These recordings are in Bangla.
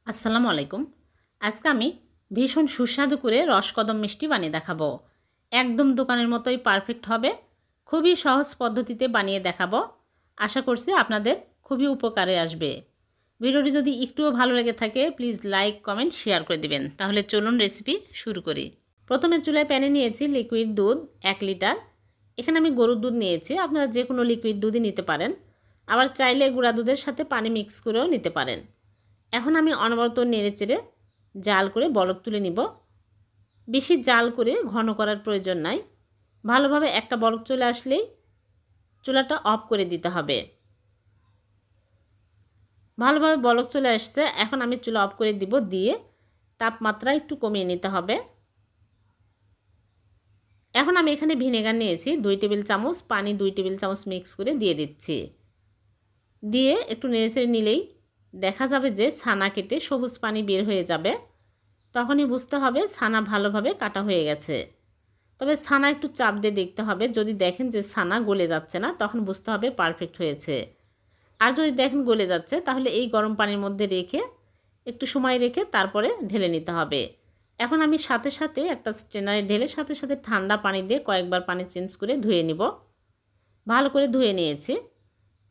আসসালামু আলাইকুম। আজকে আমি ভীষণ সুস্বাদু করে রসকদম মিষ্টি বানিয়ে দেখাবো। একদম দোকানের মতোই পারফেক্ট হবে। খুবই সহজ পদ্ধতিতে বানিয়ে দেখাবো। আশা করছি আপনাদের খুবই উপকারে আসবে। ভিডিওটি যদি একটুও ভালো লেগে থাকে প্লিজ লাইক, কমেন্ট, শেয়ার করে দিবেন। তাহলে চলুন রেসিপি শুরু করি। প্রথমে চুলায় প্যানে নিয়েছি লিকুইড দুধ 1 লিটার। এখানে আমি গরুর দুধ নিয়েছি, আপনারা যে কোনো লিকুইড দুধই নিতে পারেন। আবার চাইলে গুঁড়া দুধের সাথে পানি মিক্স করেও নিতে পারেন। এখন আমি অনবরত নেড়েচেড়ে জাল করে বলক তুলে নিব। বেশি জাল করে ঘন করার প্রয়োজন নাই। ভালোভাবে একটা বলক চলে আসলেই চুলাটা অফ করে দিতে হবে। ভালোভাবে বলক চলে আসছে, এখন আমি চুলা অফ করে দিব। দিয়ে তাপমাত্রা একটু কমিয়ে নিতে হবে। এখন আমি এখানে ভিনেগার নিয়েছি 2 টেবিল চামচ, পানি 2 টেবিল চামচ মিক্স করে দিয়ে দিচ্ছি। দিয়ে একটু নেড়েচেড়ে নিলেই দেখা যাবে যে ছানা কেটে সবুজ পানি বের হয়ে যাবে। তখনই বুঝতে হবে ছানা ভালোভাবে কাটা হয়ে গেছে। তবে ছানা একটু চাপ দিয়ে দেখতে হবে। যদি দেখেন যে ছানা গলে যাচ্ছে না, তখন বুঝতে হবে পারফেক্ট হয়েছে। আর যদি দেখেন গলে যাচ্ছে, তাহলে এই গরম পানির মধ্যে রেখে একটু সময় রেখে তারপরে ঢেলে নিতে হবে। এখন আমি সাথে সাথে একটা স্ট্রেনারে ঢেলে সাথে সাথে ঠান্ডা পানি দিয়ে কয়েকবার পানি চেঞ্জ করে ধুয়ে নিব। ভালো করে ধুয়ে নিয়েছি,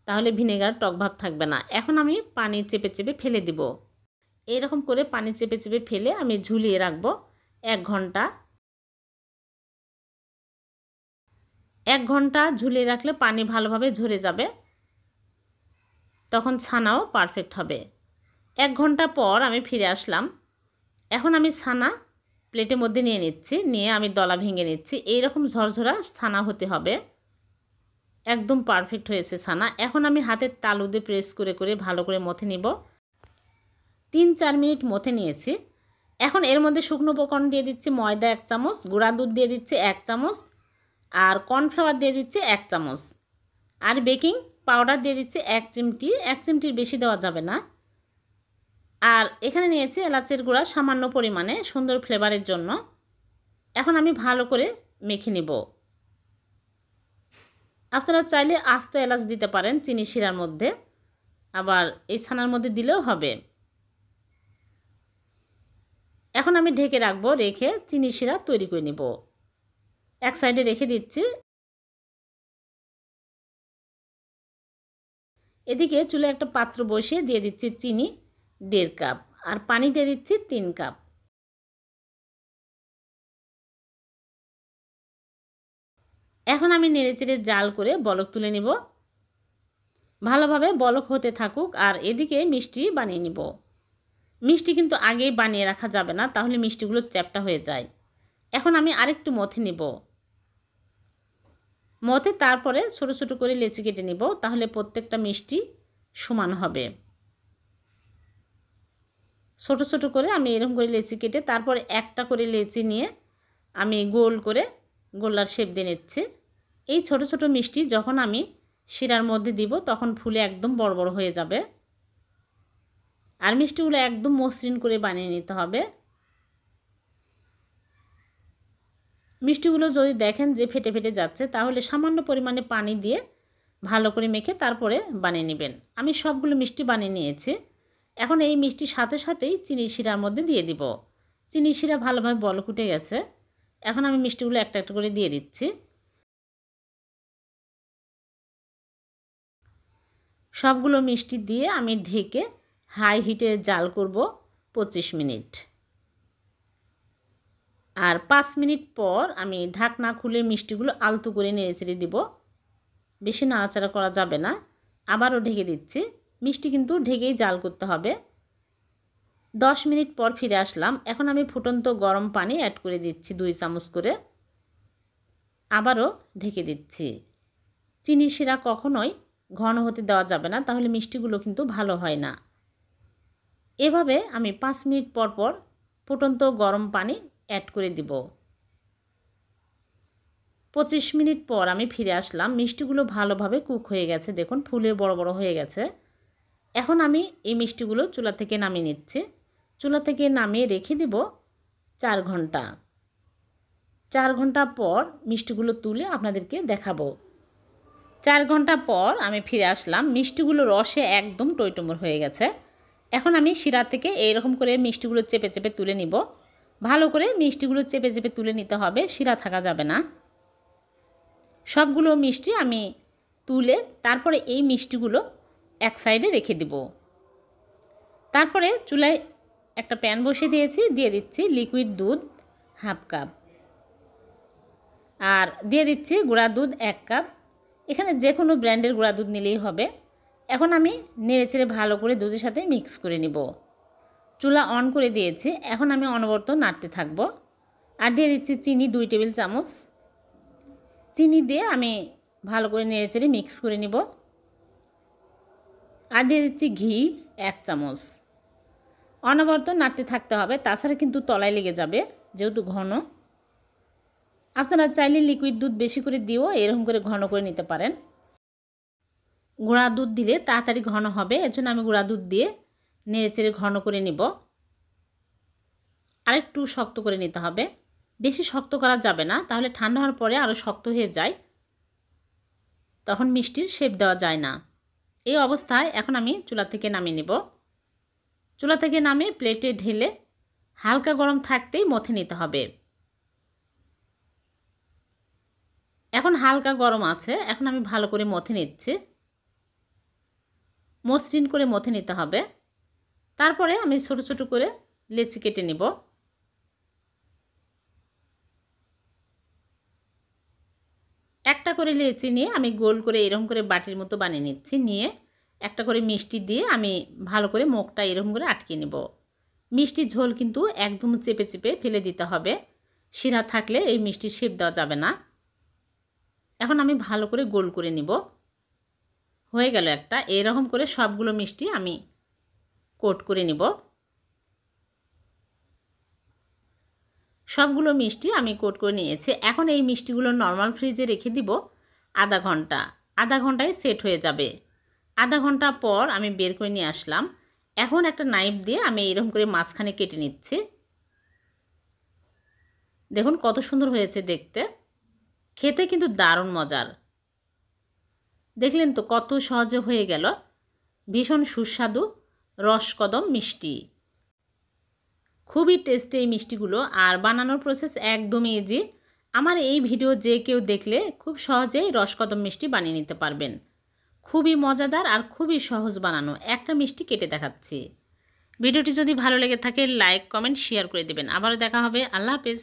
তাহলে ভিনেগার টক ভাব থাকবে না। এখন আমি পানি চেপে চেপে ফেলে দিব। এরকম করে পানি চেপে চেপে ফেলে আমি ঝুলিয়ে রাখবো 1 ঘন্টা। 1 ঘন্টা ঝুলিয়ে রাখলে পানি ভালোভাবে ঝরে যাবে, তখন ছানাও পারফেক্ট হবে। 1 ঘন্টা পর আমি ফিরে আসলাম। এখন আমি ছানা প্লেটের মধ্যে নিয়ে নিচ্ছি, নিয়ে আমি দলা ভেঙে নিচ্ছি। এইরকম ঝরঝরা ছানা হতে হবে। একদম পারফেক্ট হয়েছে ছানা। এখন আমি হাতের তালু দিয়ে প্রেস করে করে ভালো করে মথে নিব। 3-4 মিনিট মথে নিয়েছি। এখন এর মধ্যে শুকনো উপকরণ দিয়ে দিচ্ছি ময়দা 1 চামচ, গুঁড়া দুধ দিয়ে দিচ্ছি 1 চামচ, আর কর্নফ্লাওয়ার দিয়ে দিচ্ছি 1 চামচ, আর বেকিং পাউডার দিয়ে দিচ্ছি 1 চিমটি। 1 চিমটির বেশি দেওয়া যাবে না। আর এখানে নিয়েছি এলাচের গুঁড়া সামান্য পরিমাণে, সুন্দর ফ্লেভারের জন্য। এখন আমি ভালো করে মেখে নিব। আপনারা চাইলে আস্ত এলাচ দিতে পারেন চিনি শিরার মধ্যে, আবার এই ছানার মধ্যে দিলেও হবে। এখন আমি ঢেকে রাখবো, রেখে চিনি শিরা তৈরি করে নিব। এক সাইডে রেখে দিচ্ছি। এদিকে চুলে একটা পাত্র বসিয়ে দিয়ে দিচ্ছি চিনি 1.5 কাপ, আর পানি দিয়ে দিচ্ছি 3 কাপ। এখন আমি নেড়েচেড়ে জাল করে বলক তুলে নিব। ভালোভাবে বলক হতে থাকুক, আর এদিকে মিষ্টি বানিয়ে নিব। মিষ্টি কিন্তু আগেই বানিয়ে রাখা যাবে না, তাহলে মিষ্টিগুলো চ্যাপ্টা হয়ে যায়। এখন আমি আরেকটু মথে নিব। মথে তারপরে ছোট ছোট করে লেচি কেটে নিব, তাহলে প্রত্যেকটা মিষ্টি সমান হবে। ছোট ছোট করে আমি এরকম করে লেচি কেটে তারপর একটা করে লেচি নিয়ে আমি গোল করে গোলার শেপ দিয়ে নিচ্ছি। এই ছোট ছোট মিষ্টি যখন আমি শিরার মধ্যে দিব, তখন ফুলে একদম বড় বড় হয়ে যাবে। আর মিষ্টিগুলো একদম মসৃণ করে বানিয়ে নিতে হবে। মিষ্টিগুলো যদি দেখেন যে ফেটে ফেটে যাচ্ছে, তাহলে সামান্য পরিমাণে পানি দিয়ে ভালো করে মেখে তারপরে বানিয়ে নেবেন। আমি সবগুলো মিষ্টি বানিয়ে নিয়েছি। এখন এই মিষ্টির সাথে সাথেই চিনি শিরার মধ্যে দিয়ে দিব। চিনি শিরা ভালোভাবে বলক উঠে গেছে। এখন আমি মিষ্টিগুলো একটা একটা করে দিয়ে দিচ্ছি। সবগুলো মিষ্টি দিয়ে আমি ঢেকে হাই হিটে জাল করব 25 মিনিট। আর 5 মিনিট পর আমি ঢাকনা খুলে মিষ্টিগুলো আলতো করে নেড়েচেড়ে দিব। বেশি নাড়াচাড়া করা যাবে না। আবারও ঢেকে দিচ্ছি। মিষ্টি কিন্তু ঢেকেই জাল করতে হবে। 10 মিনিট পর ফিরে আসলাম। এখন আমি ফুটন্ত গরম পানি অ্যাড করে দিচ্ছি 2 চামচ করে। আবারও ঢেকে দিচ্ছি। চিনি শিরা কখনোই ঘন হতে দেওয়া যাবে না, তাহলে মিষ্টিগুলো কিন্তু ভালো হয় না। এভাবে আমি 5 মিনিট পর পর ফুটন্ত গরম পানি অ্যাড করে দিব। 25 মিনিট পর আমি ফিরে আসলাম। মিষ্টিগুলো ভালোভাবে কুক হয়ে গেছে, দেখুন ফুলে বড় বড় হয়ে গেছে। এখন আমি এই মিষ্টিগুলো চুলা থেকে নামিয়ে নিচ্ছি। চুলা থেকে নামিয়ে রেখে দিব 4 ঘন্টা। 4 ঘন্টা পর মিষ্টিগুলো তুলে আপনাদেরকে দেখাবো। 4 ঘন্টা পর আমি ফিরে আসলাম। মিষ্টিগুলো রসে একদম টইটুম্বর হয়ে গেছে। এখন আমি শিরা থেকে এইরকম করে মিষ্টিগুলো চেপে চেপে তুলে নিব। ভালো করে মিষ্টিগুলো চেপে চেপে তুলে নিতে হবে, শিরা থাকা যাবে না। সবগুলো মিষ্টি আমি তুলে তারপরে এই মিষ্টিগুলো এক সাইডে রেখে দিব। তারপরে চুলায় একটা প্যান বসিয়ে দিয়েছি, দিয়ে দিচ্ছি লিকুইড দুধ হাফ কাপ, আর দিয়ে দিচ্ছি গুঁড়া দুধ 1 কাপ। এখানে যে কোনো ব্র্যান্ডের গুঁড়া দুধ নিলেই হবে। এখন আমি নেড়েচেড়ে ভালো করে দুধের সাথে মিক্স করে নিব। চুলা অন করে দিয়েছি, এখন আমি অনবরত নাড়তে থাকব। আর দিয়ে দিচ্ছি চিনি 2 টেবিল চামচ। চিনি দিয়ে আমি ভালো করে নেড়েচেড়ে মিক্স করে নিব। আর দিয়ে দিচ্ছি ঘি 1 চামচ। অনবরত নাড়তে থাকতে হবে, তাছাড়া কিন্তু তলায় লেগে যাবে যেহেতু ঘন। আপনারা চাইলে লিকুইড দুধ বেশি করে দিয়েও এরকম করে ঘন করে নিতে পারেন। গুঁড়া দুধ দিলে তাড়াতাড়ি ঘন হবে, এজন্য আমি গুঁড়া দুধ দিয়ে নেড়েচেড়ে ঘন করে নিব। আরেকটু শক্ত করে নিতে হবে, বেশি শক্ত করা যাবে না, তাহলে ঠান্ডা হওয়ার পরে আরও শক্ত হয়ে যায়, তখন মিষ্টির শেপ দেওয়া যায় না। এই অবস্থায় এখন আমি চুলা থেকে নামিয়ে নেব। চুলা থেকে নামিয়ে প্লেটে ঢেলে হালকা গরম থাকতেই মথে নিতে হবে। এখন হালকা গরম আছে, এখন আমি ভালো করে মথে নিচ্ছি। মসৃণ করে মথে নিতে হবে। তারপরে আমি ছোট ছোট করে লেচি কেটে নেব। একটা করে লেচি নিয়ে আমি গোল করে এরকম করে বাটির মতো বানিয়ে নিচ্ছি। নিয়ে একটা করে মিষ্টি দিয়ে আমি ভালো করে মুখটা এরকম করে আটকে নেব। মিষ্টির ঝোল কিন্তু একদম চেপে চেপে ফেলে দিতে হবে, শিরা থাকলে এই মিষ্টির শেপ দেওয়া যাবে না। এখন আমি ভালো করে গোল করে নিব। হয়ে গেল একটা। এরকম করে সবগুলো মিষ্টি আমি কোট করে নিব। সবগুলো মিষ্টি আমি কোট করে নিয়েছি। এখন এই মিষ্টিগুলো নর্মাল ফ্রিজে রেখে দিব আধা ঘন্টা। আধা ঘন্টায় সেট হয়ে যাবে। আধা ঘন্টা পর আমি বের করে নিয়ে আসলাম। এখন একটা নাইফ দিয়ে আমি এরকম করে মাঝখানে কেটে নিচ্ছি। দেখুন কত সুন্দর হয়েছে দেখতে, খেতে কিন্তু দারুণ মজার। দেখলেন তো কত সহজে হয়ে গেল ভীষণ সুস্বাদু রসকদম মিষ্টি। খুবই টেস্টি এই মিষ্টিগুলো, আর বানানোর প্রসেস একদমই ইজি। আমার এই ভিডিও যে কেউ দেখলে খুব সহজেই রসকদম মিষ্টি বানিয়ে নিতে পারবেন। খুবই মজাদার আর খুবই সহজ বানানো। একটা মিষ্টি কেটে দেখাচ্ছি। ভিডিওটি যদি ভালো লেগে থাকে লাইক কমেন্ট শেয়ার করে দেবেন। আবারও দেখা হবে। আল্লাহ হাফেজ।